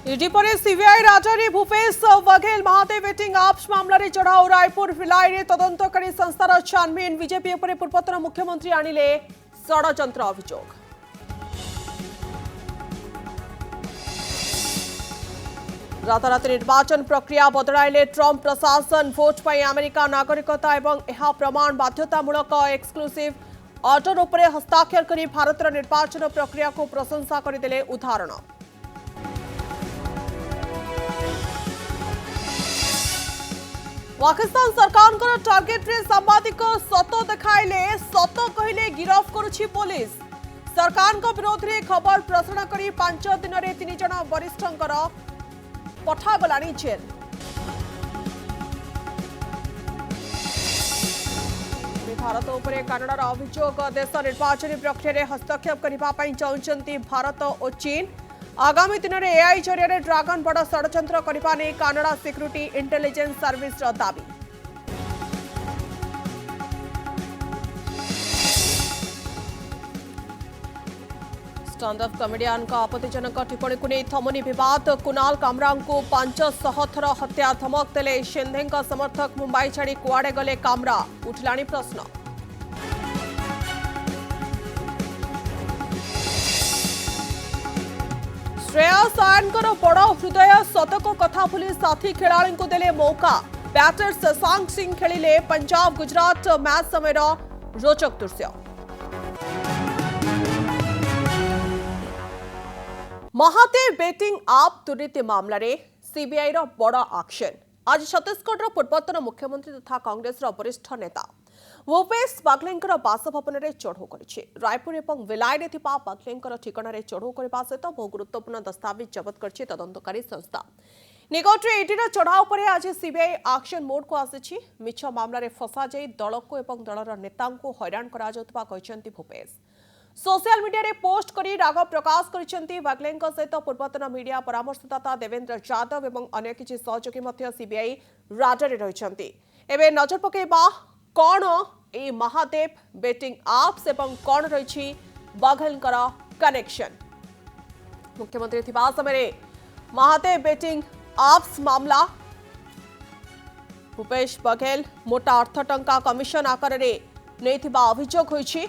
ED पर CBI राजारी Bhupesh Baghel Mahadev betting आप्स मामलें चढ़ाऊ रायपुर भिलाई तदंतकारी संस्थार छानबीन बीजेपी पर पूर्वतन मुख्यमंत्री आणिले षड्यंत्र अभियोग। राताराति निर्वाचन प्रक्रिया बदलाइले ट्रंप प्रशासन भोट पर अमेरिका नागरिकता एवं यह प्रमाण बाध्यतामूलक एक्सक्लूसिव ऑर्डर उपरे हस्ताक्षर कर भारतर निर्वाचन प्रक्रिया को प्रशंसा करदेले उदाहरण। पाकिस्तान सरकार को टार्गेट रे सांबादिक सत देखाइले सत कहले गिरफ करुछि पुलिस। सरकार को विरोध में खबर प्रसारण करी 5 दिन में 3 जन वरिष्ठंकर पठागलानी जेल। भारत उपरे कनाडार अभियोग देश निर्वाचन प्रक्रिया हस्तक्षेप करने चाहते भारत और चीन। आगामी दिन में एआई जरिए ड्रागन बड़ षड्यंत्र करने कनाडा सिक्यूरिटी इंटेलिजेंस सर्विस दाबी। स्टैंड अप कमेडियन का आपत्तिजनक टिप्पणी को नहीं थमुनी विवाद। कुणाल कामरा को 500 थर हत्या धमक देले शिंदे समर्थक मुंबई छाड़ी कुआड़े गले कामरा उठलाणी प्रश्न। श्रेयस आयनकर बड़ हृदय शतक कथा भूली साथी खेलाड़ी को देले मौका। बैटर शशांक सिंह खेलिले पंजाब गुजरात मैच समय रोचक दृश्य। महादेव बेटिंग आप दुर्नीति मामलें सीबीआई बड़ एक्शन। आज छत्तीसगढ़ पूर्वतन मुख्यमंत्री तथा कांग्रेस वरिष्ठ नेता भूपेश बघेल बासभवन में चढ़ऊ कर रायपुर और विलाई में बघेल ठिकाना चढ़ऊ करने सहित बहु गुरुत्वपूर्ण दस्तावेज जबत कर तदंतकारी संस्था निकटरे ईडीर चढ़ाऊ पर आज सीबीआई एक्शन मोड को आसी। मिछ मामलें फसा जाई दल को और दलर नेता हैरान कर भूपेश सोशल मीडिया रे पोस्ट करी राग प्रकाश करछंती। बघेल सहित पूर्वतन मीडिया परामर्शदाता देवेंद्र यादव और अन्य किसी सहयोगी सीबीआई राडारे रहिछंती। एबे नजर पकेबा कौन ए महादेव बेटिंग आप्स एवं कौन रही बघेल कनेक्शन। मुख्यमंत्री थिबा समय महादेव बेटिंग आप्स मामला भूपेश बघेल मोटा अर्थ टंका कमिशन आकार नहीं अभियोग होइछि।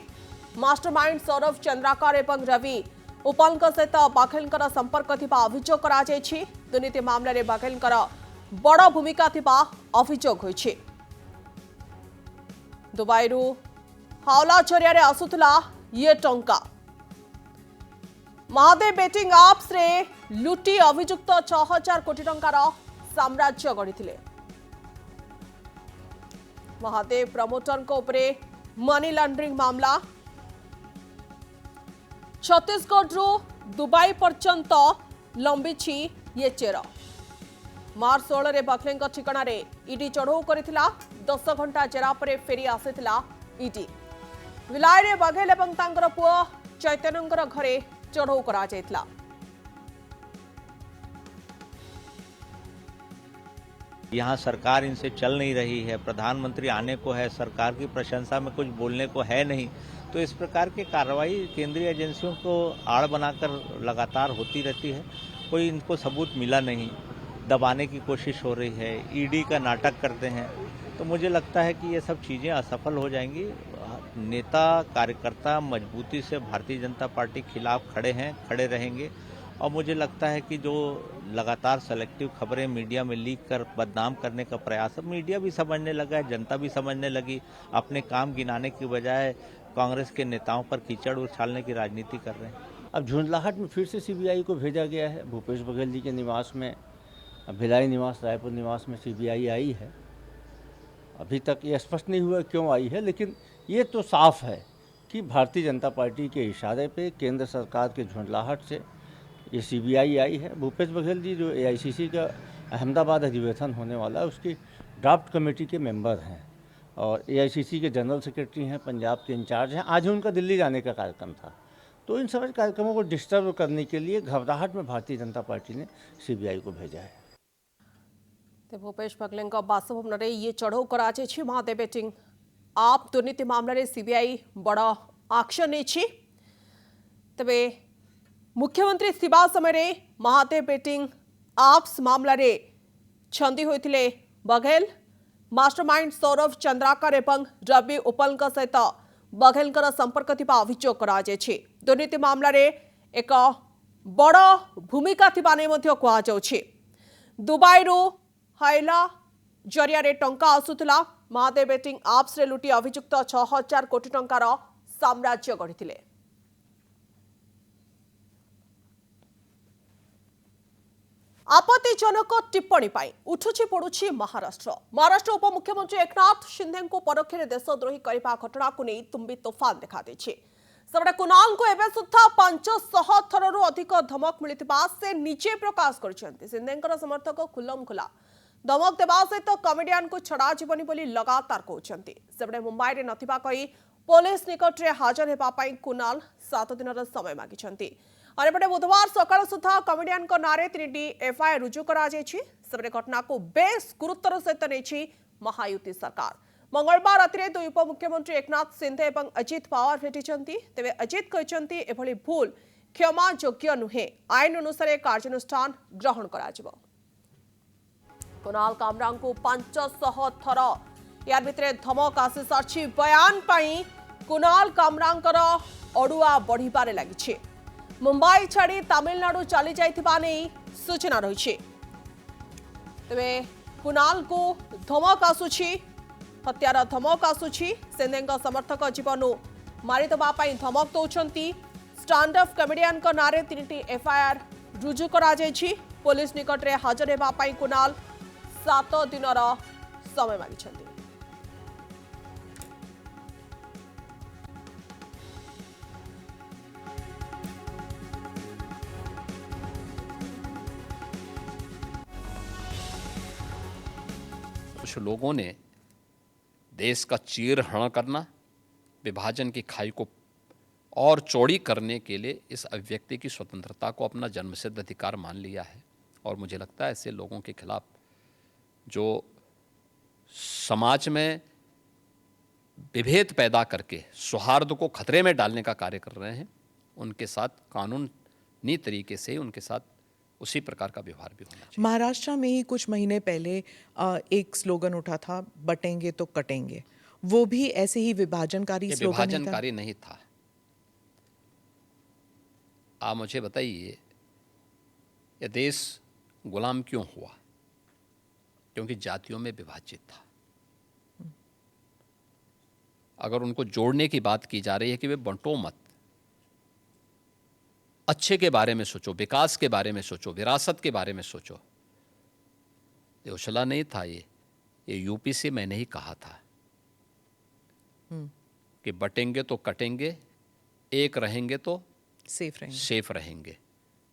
मास्टरमाइंड सौरभ चंद्राकर एवं रवि उपल सहित बघेल संपर्क थिबा अभियोग करा जायछि। दुर्नीति मामलें बघेल बड़ भूमिका थिबा अभियोग होइछि। दुबई हावला जरिया आसुला ये टंका महादेव बेटिंग आप्स रे लुटी अभियुक्त 6000 कोटी टंकार साम्राज्य गढ़ी। महादेव प्रमोटर को उपरे मनी लॉन्ड्रिंग मामला छत्तीसगढ़ दुबई पर्यंत लंबी ये चेर। मार्च 16 रे बघेल ठिकाना ईडी चढ़ऊ कर 10 घंटा जेरा पर फेरी आसीथिला ईडी। विलाई रे बघेल एवं तांकर पुओ चैतन्यंकर घरे चढ़ऊ करा जायतला। यहाँ सरकार इनसे चल नहीं रही है, प्रधानमंत्री आने को है, सरकार की प्रशंसा में कुछ बोलने को है नहीं, तो इस प्रकार की कार्रवाई केंद्रीय एजेंसियों को आड़ बनाकर लगातार होती रहती है। कोई इनको सबूत मिला नहीं, दबाने की कोशिश हो रही है, ईडी का नाटक करते हैं। तो मुझे लगता है कि ये सब चीज़ें असफल हो जाएंगी। नेता कार्यकर्ता मजबूती से भारतीय जनता पार्टी खिलाफ खड़े हैं, खड़े रहेंगे। और मुझे लगता है कि जो लगातार सेलेक्टिव खबरें मीडिया में लीक कर बदनाम करने का प्रयास, अब मीडिया भी समझने लगा है, जनता भी समझने लगी, अपने काम गिनाने की बजाय कांग्रेस के नेताओं पर कीचड़ उछालने की राजनीति कर रहे हैं। अब झुंझलाहट में फिर से सीबीआई को भेजा गया है। भूपेश बघेल जी के निवास में, भिलाई निवास, रायपुर निवास में सीबीआई आई है। अभी तक ये स्पष्ट नहीं हुआ क्यों आई है, लेकिन ये तो साफ है कि भारतीय जनता पार्टी के इशारे पे केंद्र सरकार के झुंझलाहट से ये सीबीआई आई है। भूपेश बघेल जी जो एआईसीसी का अहमदाबाद अधिवेशन होने वाला है उसकी ड्राफ्ट कमेटी के मेंबर हैं और एआईसीसी के जनरल सेक्रेटरी हैं, पंजाब के इंचार्ज हैं। आज उनका दिल्ली जाने का कार्यक्रम था, तो इन सभी कार्यक्रमों को डिस्टर्ब करने के लिए घबराहट में भारतीय जनता पार्टी ने सीबीआई को भेजा है। भूपेश बघेल बासभवन में ये चढ़ऊ करा महादेव बेटिंग आप दुर्नीति मामलें सीबीआई बड़ एक्शन नहीं। तेबे मुख्यमंत्री थिबा समय महादेव बेटिंग आप्स मामलें छंदी होइथिले बघेल। मास्टरमाइंड सौरभ चंद्राकर एवं रवि उपल सहित बघेल संपर्क थिबा अभियोग कराଯାଇଛି। दुर्नीति मामलें एक बड़ भूमिका थिबा नै मध्य कुहाଯାଉଛି। दुबईरू हाइला जरिया टंका आसुथिला। महादेव बेटिंग आप्स रे लुटी अभियुक्त 6000 कोटी टंकार साम्राज्य गढ़िथिले। आपत्तिजनक टिप्पणी पाई उठुछि पड़ुछि महाराष्ट्र उपमुख्यमंत्री एकनाथ शिंदे को परोक्षरे देशद्रोही करने घटना को नहीं तुम्बी तोफान देखा सेपटे कुणाल को एवं सुधा 500 थरु अधिक धमक मिलता से निजे प्रकाश कर शिंदे समर्थक खुलम खुला धमक देवा सहित कमेडियन को छड़ा जीवनी बोली लगातार कहते। सेपटे मुंबई में नथिबा कही पुलिस निकट में हाजर होगापाई कुणाल 7 दिन समय मागिछंती। अन्यपटे बुधवार सकाळ सुधा कमेडियन नारे 3टी एफआईआर रुजु कराଯାଇଛି। घटना को बेस गुरुत्वर सहित नहीं महायुति सरकार। मंगलवार राति 2 उपमुख्यमंत्री एकनाथ शिंदे और अजित पवार भेटिଛନ୍ତି। तेबे अजित कहते एभली भूल क्षमा योग्य नुहे, आईन अनुसार कार्यानुष्ठान ग्रहण कराଯିବ। कुणाल कामरा को 500 थर यार भितर धमक आसी सारी बयान पाई कुणाल कामरांकर अड़ुआ बढ़िबारे लागिछि। मुंबई छाड़ी तमिलनाडु चली जाइथिबा नै सूचना रही। तेबे कुणाल को धमक आसुछि, हत्यार धमक आसुछि। शिंदे समर्थक जीवन मारिदेबा पई धमक दौरान स्टैंड अप कमेडियन नारे 3टी एफआईआर रुजु कराଯାଇଛି। पुलिस निकट में हाजर होगा पई कुणाल 7 दिन समय मागिछंती। कुछ लोगों ने देश का चीरहरण करना, विभाजन की खाई को और चौड़ी करने के लिए इस अभिव्यक्ति की स्वतंत्रता को अपना जन्मसिद्ध अधिकार मान लिया है। और मुझे लगता है ऐसे लोगों के खिलाफ जो समाज में विभेद पैदा करके सौहार्द को खतरे में डालने का कार्य कर रहे हैं, उनके साथ कानूनी तरीके से उनके साथ उसी प्रकार का व्यवहार भी होना चाहिए। महाराष्ट्र में ही कुछ महीने पहले एक स्लोगन उठा था, बटेंगे तो कटेंगे। वो भी ऐसे ही विभाजनकारी स्लोगन ही था? विभाजनकारी नहीं था। आप मुझे बताइए, यह देश गुलाम क्यों हुआ? क्योंकि जातियों में विभाजित था। अगर उनको जोड़ने की बात की जा रही है कि वे बंटो मत, अच्छे के बारे में सोचो, विकास के बारे में सोचो, विरासत के बारे में सोचो। ये उछला नहीं था, ये यूपी से मैंने ही कहा था कि बटेंगे तो कटेंगे, एक रहेंगे तो सेफ रहेंगे।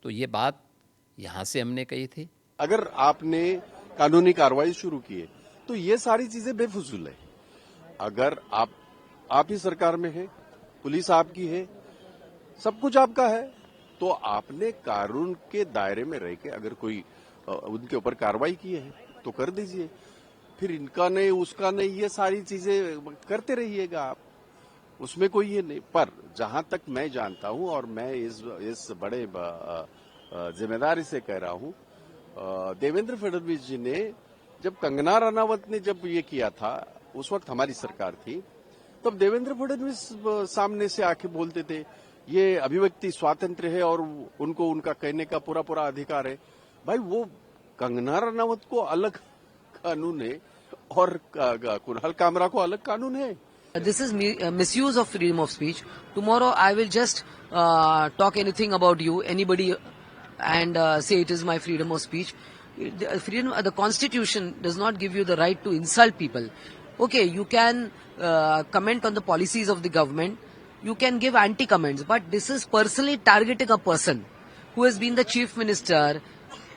तो ये बात यहां से हमने कही थी। अगर आपने कानूनी कार्रवाई शुरू की है तो ये सारी चीजें बेफिजूल है। अगर आप ही सरकार में है, पुलिस आपकी है, सब कुछ आपका है, तो आपने कानून के दायरे में रह के अगर कोई उनके ऊपर कार्रवाई की है तो कर दीजिए। फिर इनका नहीं, उसका नहीं, ये सारी चीजें करते रहिएगा आप, उसमें कोई ये नहीं। पर जहां तक मैं जानता हूं और मैं इस बड़े जिम्मेदारी से कह रहा हूं, देवेंद्र फडणवीस जी ने जब कंगना रनावत ने जब ये किया था, उस वक्त हमारी सरकार थी, तब देवेंद्र फडणवीस सामने से आके बोलते थे ये अभिव्यक्ति स्वातंत्र्य है और उनको उनका कहने का पूरा अधिकार है। भाई, वो कंगना रनावत को अलग कानून है और कुणाल कामरा को अलग कानून है। This is misuse of freedom of speech. Tomorrow I will just talk anything about you, anybody, and say it is my freedom of speech. The Constitution does not give you the right to insult people. Okay, you can comment on the policies of the government. You can give anti-comments, but this is personally targeting a person who has been the chief minister,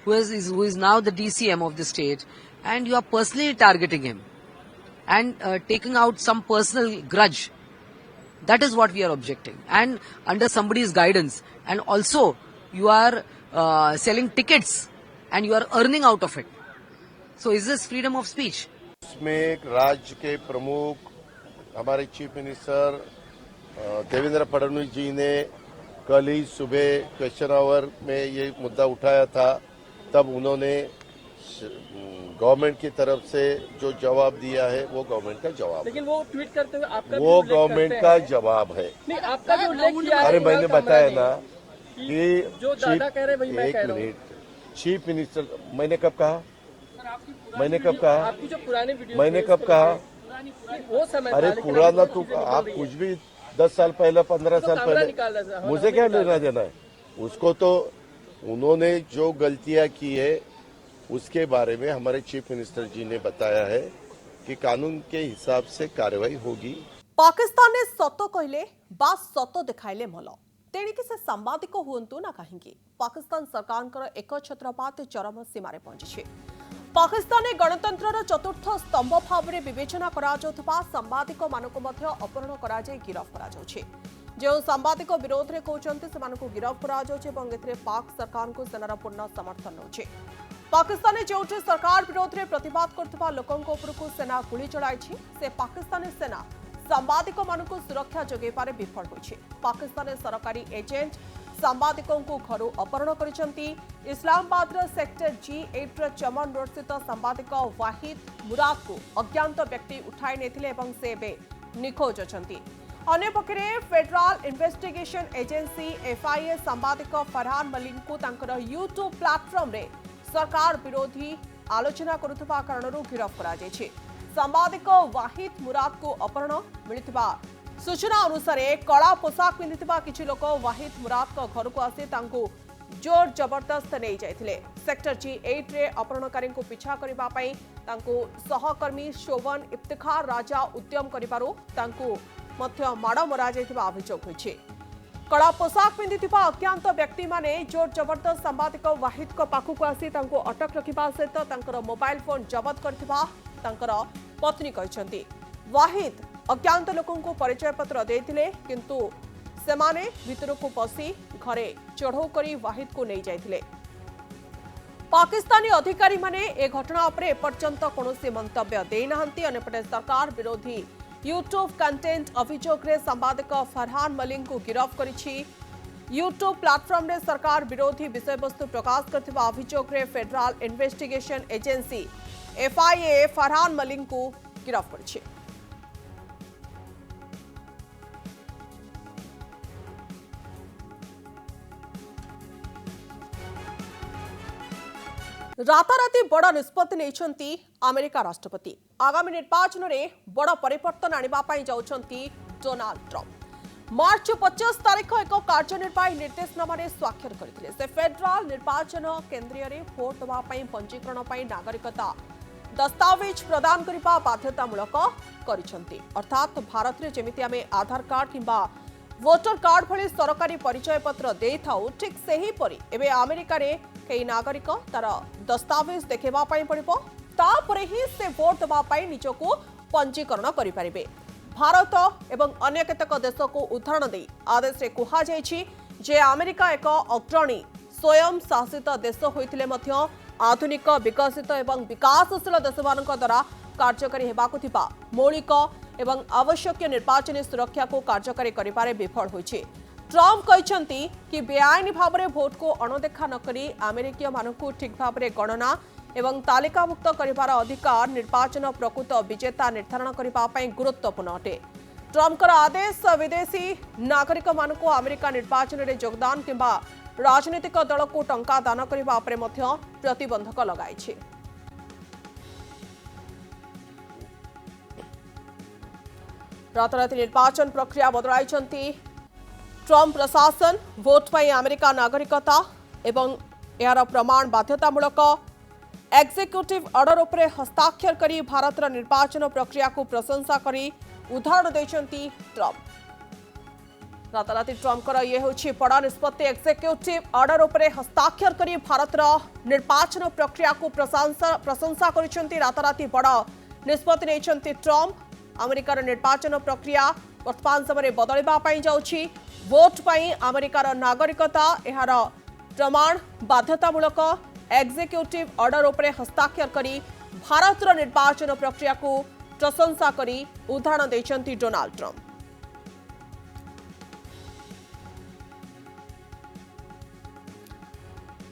who is now the DCM of the state, and you are personally targeting him and taking out some personal grudge. That is what we are objecting, and under somebody's guidance, and also you are selling tickets and you are earning out of it. So is this freedom of speech? इसमें एक राज्य के प्रमुख हमारे chief minister Devendra Fadnavis जी ने कल ही सुबह question our में ये मुद्दा उठाया था तब उन्होंने गवर्नमेंट की तरफ से जो जवाब दिया है वो गवर्नमेंट का जवाब लेकिन वो ट्वीट करते हुए आपका वो गवर्नमेंट का जवाब है। नहीं, आपका भी उल्लेख किया है अरे इमरान मैंने कामरा बताया ने ना कि जो दादा कह रहे वही मैं कह रहा हूँ। चीफ मिनिस्टर मैंने कब कहा? मैंने कब कहा? आपकी जो पुरानी वीडियो मैंने कब कहा? वो समय अरे था, लेकिन पुराना आपकी तो चीजें बदल आप रही कुछ भी 10 साल पहले 15 साल कैमरा पहले निकाल रहा था, मुझे क्या लेना देना है उसको। तो उन्होंने जो गलतियां की है उसके बारे में हमारे चीफ मिनिस्टर जी ने बताया है कि कानून के हिसाब से कार्रवाई होगी। पाकिस्तान ने सत कहले बा सत देखाइले मल तेणिक से सांबादिक हुंतु ना कहीं पाकिस्तान सरकार एक छत्रपात चरम सीमार पहुंची। पाकिस्तान गणतंत्र चतुर्थ स्तंभ भाव में विवेचना सांबादिक अपहरण कर गिरफ कर जो सांबादिक विरोध में कहते से गिरफ कर पाक सरकार को सेनार पूर्ण समर्थन हो। पाकिस्तान जो सरकार विरोध में प्रतिवाद करथिबा लोकों उपरकू सेना गुली चलाई से पाकिस्तानी सेना सांबादिक मानकु सुरक्षा जोगे पारे विफल होइछे। पाकिस्तान सरकारी एजेंट सांबादिकों को घरू अपहरण करिसेंती। इस्लामाबाद सेक्टर G8 चमन रोड स्थित सांबादिक वाहिद मुराद को अज्ञात व्यक्ति उठाई नेथिले एवं से बे निखोज अछंती। अन्य पक्षरे फेडरल इन्वेस्टिगेशन एजेंसी FIA सांबादिक फरहान मलिक को तांकर यूट्यूब प्लेटफॉर्म रे सरकार विरोधी आलोचना करुवा कारण गिरफ कर सांबादिक वाहिद मुराद को अपहरण मिलता सूचना अनुसार कला पोशाक पिंधिथिबा किछि लोक वाहिद मुराद को घर को आसी तांको जोर जबरदस्त नहीं जाइथिले। सेक्टर G8 रे अपहरणकारी को पिछा करिबा पई तांको सहकर्मी शोभन इफ्तिखार राजा उद्यम करिबारु तांको मध्य माड़ मरा जाइथिबा अभियोग होइछे। कला पोशाक पिंधिथिबा अज्ञात व्यक्ति माने जोर जबरदस्त सांबादिक वाहिद को पाखु आसी तांको अटक रखिबा सहित तांकर मोबाइल फोन जबत करथिबा तांकर पत्नी कहछंती। वाहिद अज्ञात लोकों को परिचय पत्र देथिले किंतु सेमाने भितर को पसी घरे चढ़ऊ करी वाहिद को नहीं जाइथिले। पाकिस्तानी अधिकारी माने ए घटना उपरे एपर्यंत कोनोसी मंतव्य देई नाहंती। अनेपटे सरकार विरोधी यूट्यूब कंटेंट अभियोग रे संवादक फरहान मलिक को गिरफ करिछि। यूट्यूब प्लेटफॉर्म रे सरकार विरोधी विषय वस्तु प्रकाश करथिबा अभियोग रे federal investigation agency FIA Farhan Malik को गिरफ करिछि। राताराति बड़ निष्पत्ति नेइछंती अमेरिका राष्ट्रपति। आगामी निर्वाचन में बड़ परिवर्तन आनिबा पई जाउछंती डोनाल्ड ट्रंप। मार्च 25 तारीख एक कार्यनिर्वाही निर्देशनामा स्वाक्षर करथिले। से फेडरल निर्वाचन केंद्र में भोट देवा पई पंजीकरण पई नागरिकता दस्तावेज प्रदान करबा बाध्यतामूलक करिसंती। अर्थात भारत रे जेमिति आमे आधार कार्ड किंबा वोटर कार्ड भली सरकारी परिचय पत्र देई थाउ ठीक सेही परी एबे अमेरिका रे कई नागरिक तार दस्तावेज देखेबा पई पड़िबो तापरे ही से वोट देबा पई निजको पंजीकरण करि परिबे। भारत एवं अन्य केतक देश को उदाहरण दे आदेश रे कुहा जायछि जे अमेरिका एक अग्रणी स्वयं शासित देश होइतिले मध्य आधुनिक विकसित एवं विकासशील देशमानक द्वारा कार्यकारी हेबाकु थिबा मौलिक एवं आवश्यक निर्वाचन सुरक्षा को कार्यकारी करिबारे विफल होइछि। ट्रंप कहते कि बेआईन भाव में भोट को अणदेखा नकरी अमेरिकीय मानकु ठीक भाव में गणना एवं तालिकाभुक्त करिबार अधिकार निर्वाचन प्रकृत विजेता निर्धारण करने गुरुत्वपूर्ण अटे। ट्रंपर आदेश विदेशी नागरिक मानकु अमेरिका निर्वाचन में योगदान किंबा राजनीतिक दल को टंका दान करने प्रतिबंधक लगाई। राताराति निर्वाचन प्रक्रिया बदलाई ट्रंप प्रशासन। भोट पर अमेरिका नागरिकता एवं यार प्रमाण बाध्यतामूलक एक्जिक्यूटिव ऑर्डर उपरे हस्ताक्षर करी भारतर निर्वाचन प्रक्रिया को प्रशंसा करी उदाहरण देछंती ट्रंप। राताराति ट्रंपर ये होछि बड़ा निष्पत्ति। एक्जिक्यूटिव ऑर्डर उपरे हस्ताक्षर करी भारतर निर्वाचन प्रक्रिया को प्रशंसा करिसंती। राताराति बड़ा निष्पत्ति नेछंती ट्रंप। अमेरिकार निर्वाचन प्रक्रिया वर्तमान समय बदलवा पई जाउछि। वोट पाई अमेरिकार नागरिकता यार प्रमाण बाध्यतामूलक एक्जिक्यूटिव ऑर्डर उपरे हस्ताक्षर करी भारतर निर्वाचन प्रक्रिया को प्रशंसा करी उदाहरण देछंती डोनाल्ड ट्रंप।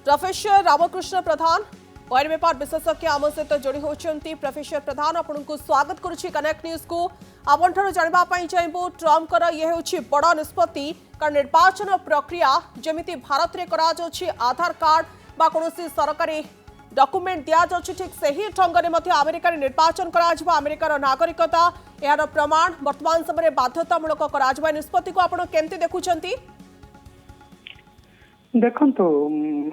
प्रोफेसर रामकृष्ण प्रधान वायर व्यापार विशेषज्ञ आम सहित जोड़ी होती। प्रोफेसर प्रधान आपको स्वागत करुच्ची कनेक्ट न्यूज को। आपंठू जानापी चाहबू ट्रम्प ये हूँ बड़ निष्पत्ति कारण निर्वाचन प्रक्रिया जमी भारत में कर आधार कार्ड बा कौन सरकारी डॉक्यूमेंट दि जाऊँ ठीक से ही ढंग से अमेरिका निर्वाचन कर अमेरिकार नागरिकता यार प्रमाण वर्तमान समय बाध्यतामूलक कर निष्पत्ति को आप केमती देखुंट? देखो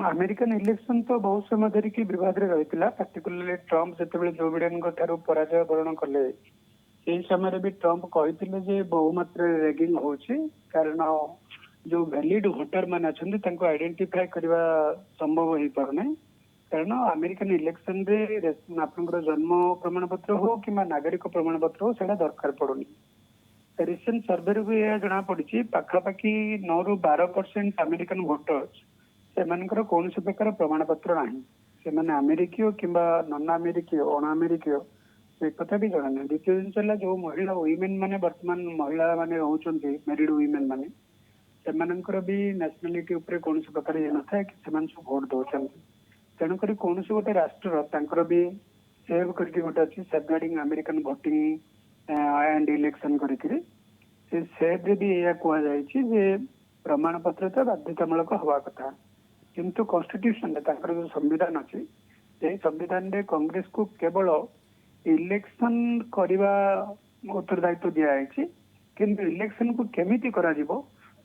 अमेरिकन इलेक्शन तो बहुत समय धरिकी विवाद रही है। पार्टिकुलरली ट्रम्प जिते जो बिडेन पराजय वरण कले से समय भी ट्रम्प कहते बहुमात्रा रेगिंग हो कारण जो वैलिड वोटर मान अच्छा आइडेंटिफाई करने संभव हो पारना कारण अमेरिकन इलेक्शन रे आपंकर जन्म प्रमाण पत्र हो कि नागरिक प्रमाण पत्र हो सेटा दरकार पड़ुनी। रिसेंट सर्वे भी यह जना पड़ी पाखापाखि 9 ରୁ 12% अमेरिकन वोटर्स से कौन प्रकार प्रमाण पत्र ना अमेरिकीय कि नन अमेरिकीय अण अमेरिकीय से कथा भी जना ना। द्वितीय जिन जो महिला वुमेन माने वर्तमान महिला माने होचंती मैरिड वुमेन माने सेमानकर भी नेशनलिटी उपरे कौन प्रकार ये न था कि सेमान सब वोट दौरान तेणुक कौन गोटे राष्ट्र तांकर भी सेव करके गोटे अच्छी safeguarding American voting and election करके भी यह कहुए प्रमाण पत्र तो बाध्यतामूलक हवा कथा किंतु कॉन्स्टिट्यूशन जो संविधान अच्छी से संविधान रे कांग्रेस को केवल इलेक्शन करवा उत्तरदायित्व दिखाई किंतु इलेक्शन को केमिति करा जीवो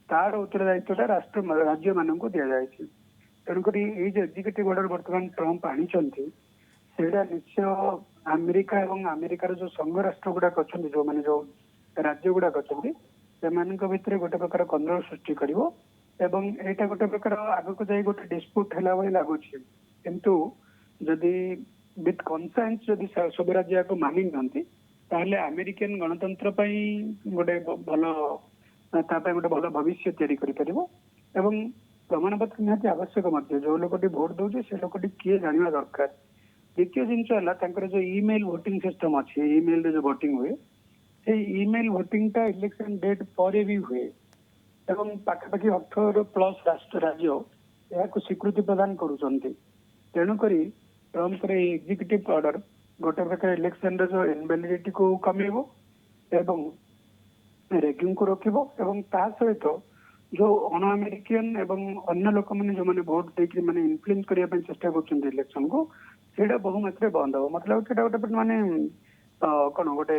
तार उत्तरदायित्वटा राष्ट्र राज्य मान को दि जाए। तेणुक ये जो एग्जीक्यूटिव ऑर्डर बर्तमान ट्रम्प आनी सेटा निश्चय अमेरिका और अमेरिकार जो संघ राष्ट्र गुड़ाक अच्छा जो मैंने जो राज्य गुड़ाक अच्छा से भितर गोटे प्रकार कंदल सृष्टि कर यहाँ गोटे प्रकार आगक जा गोटे डिस्प्यूट है लगुच किंतु जदि विथ कन्साइंस जदि सब राज्य को मानि ना अमेरिकन गणतंत्र गोटे भल गोटे भल भविष्य या प्रमाण पत्र निहाती आवश्यक जो लोक भोट दौचे से लोक किए जाना दरकार। द्वितीय जिनस जो ईमेल वोटिंग सिस्टम अच्छी ईमेल जो वोटिंग हुए से ईमेल वोटिंग टा इलेक्शन डेट पर भी हुए एवं पाखापाखि 18+ राष्ट्र राज्य यह स्वीकृति प्रदान करुँच। तेणुक ट्रम्प एग्जीक्यूटिव ऑर्डर गोटे प्रकार इलेक्शन जो इनवैलिडिटी को कमेब एवं रेगिंग को रोकब एवं ता सहित जो अण अमेरिकन एवं अन्य लोक मैंने जो मैंने भोट देकर मैंने इन्फ्लुएंस करने चेष्टा कर इलेक्शन को सेटा बहुमात्रा बंद हम मतलब गोटे माने कौन गोटे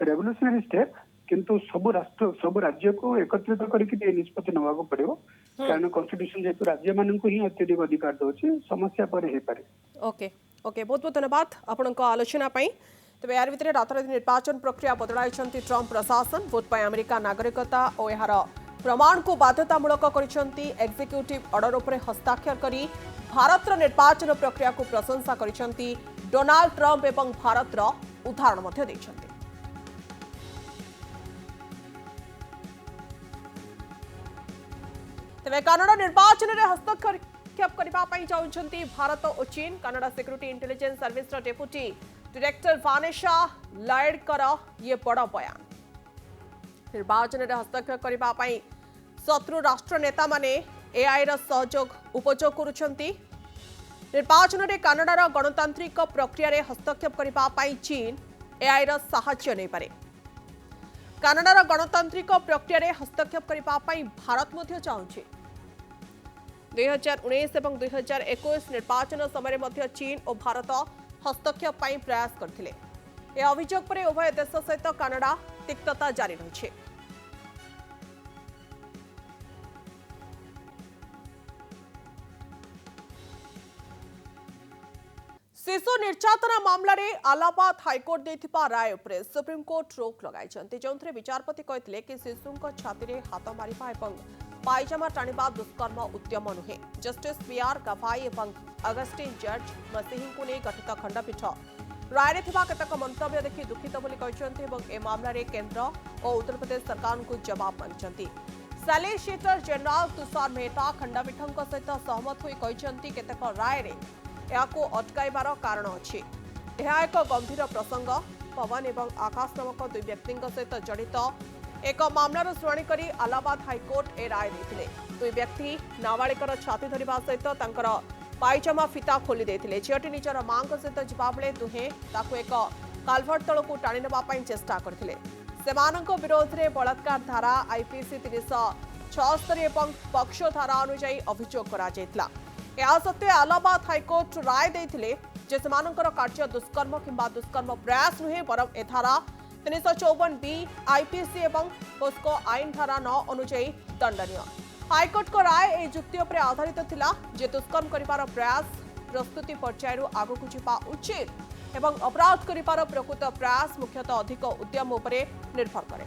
रेवोल्यूशनरी स्टेप किंतु सब राष्ट्र सब राज्य को एकत्रित करके निष्पत्ति नवा पड़ो कारण कॉन्स्टिट्यूशन जेतु राज्य मान को ही अत्यधिक अधिकार दौर समस्या पर हो पारे। ओके ओके बहुत बहुत धन्यवाद आपण आलोचना तेज यार भितर राताराति निर्वाचन प्रक्रिया बदलाई ट्रम्प प्रशासन भोट पर अमेरिका नागरिकता और यार प्रमाण को बाध्यतामूलक कर एग्जीक्यूटिव ऑर्डर उपर हस्ताक्षर करी भारत निर्वाचन प्रक्रिया को प्रशंसा करिसेंती डोनाल्ड ट्रम्प एवं भारत उदाहरण मध्य देइसेंती। तेज कनाडा निर्वाचन में हस्तक्षेप करने चाहते भारत और चीन। Canada security intelligence service deputy director Vanessa लॉयडकर ये बड़ बयान। निर्वाचन में हस्तक्षेप करने शत्रु राष्ट्र नेता माने एआई सहयोग उपयोग करुछंती। निर्वाचन में कनाडार गणतांत्रिक प्रक्रिया रे हस्तक्षेप करने चीन एआई साहाय्य नहीं पारे। कनाडार गणतांत्रिक प्रक्रिया रे हस्तक्षेप करने भारत मध्य चाहूछि। 2019 और 2021 निर्वाचन समय चीन और भारत हस्तक्षेप प्रयास करथिले। ए अभियोग पर उभय देश सहित कनाडा तिक्तता जारी रही। शिशु निर्यातना मामला रे अलाहाबाद हाईकोर्ट देथिबा राय उपरे सुप्रीम कोर्ट रोक लगाइछन्ति जो विचारपति कहथिले कि शिशुंक छाती रे हाथ मारिबा एवं पायजामा टाणिबा दुष्कर्म उद्यम नुहे। जस्टिस बीआर गवाई एवं अगस्टिन जज मसीही को नहीं गठित खंडपीठ राय थिबा केतक मंतव्य देखि दुखित बोली कहछन्ति एवं ए मामला रे केंद्र और उत्तर प्रदेश सरकार को जवाब मांगिछन्ति। सॉलिसिटर जनरल तुषार मेहता खंडपीठक सहित सहमत होई कहछन्ति केतक राय रे याको अटकाइबार कारण अछि। यह एक गंभीर प्रसंग। पवन एवं आकाश नामक दुई व्यक्ति सहित जड़ित एक मामलार शुणाणी करी इलाहाबाद हाइकोर्ट ए राय देथिले। दुई व्यक्ति नाबालिकर छाती धरिबा सहित तांकर पायजामा फिता खोली देथिले। झीटी निजर मां सहित जिबा बेले दुहे ताकू एक कालभर्ट तलकू टाणी नेबा पई चेष्टा करथिले। सेमानंक विरोध में बलात्कार धारा आईपीसी 376 एवं पक्ष धारा अनुଯାयी अभियोग करा जायतिला। या सत्वे इलाहाबाद हाइकोर्ट राय देथिले जे सेमानंकर कार्य दुष्कर्म किंबा दुष्कर्म प्रयास नुहे बरं ए धारा 354 आईपीसी एवं पोस्को आईन धारा 9 अनुଯାयी दंडनीय। हाइकोर्ट को राय ए जुक्ति पर आधारित थिला जे दुष्कर्म करिवार प्रयास प्रस्तुति पर्यायर आगकू जिबा उचित एवं अपराध करिवार प्रकृत प्रयास मुख्यतः अधिक उद्यम उपरे निर्भर करे।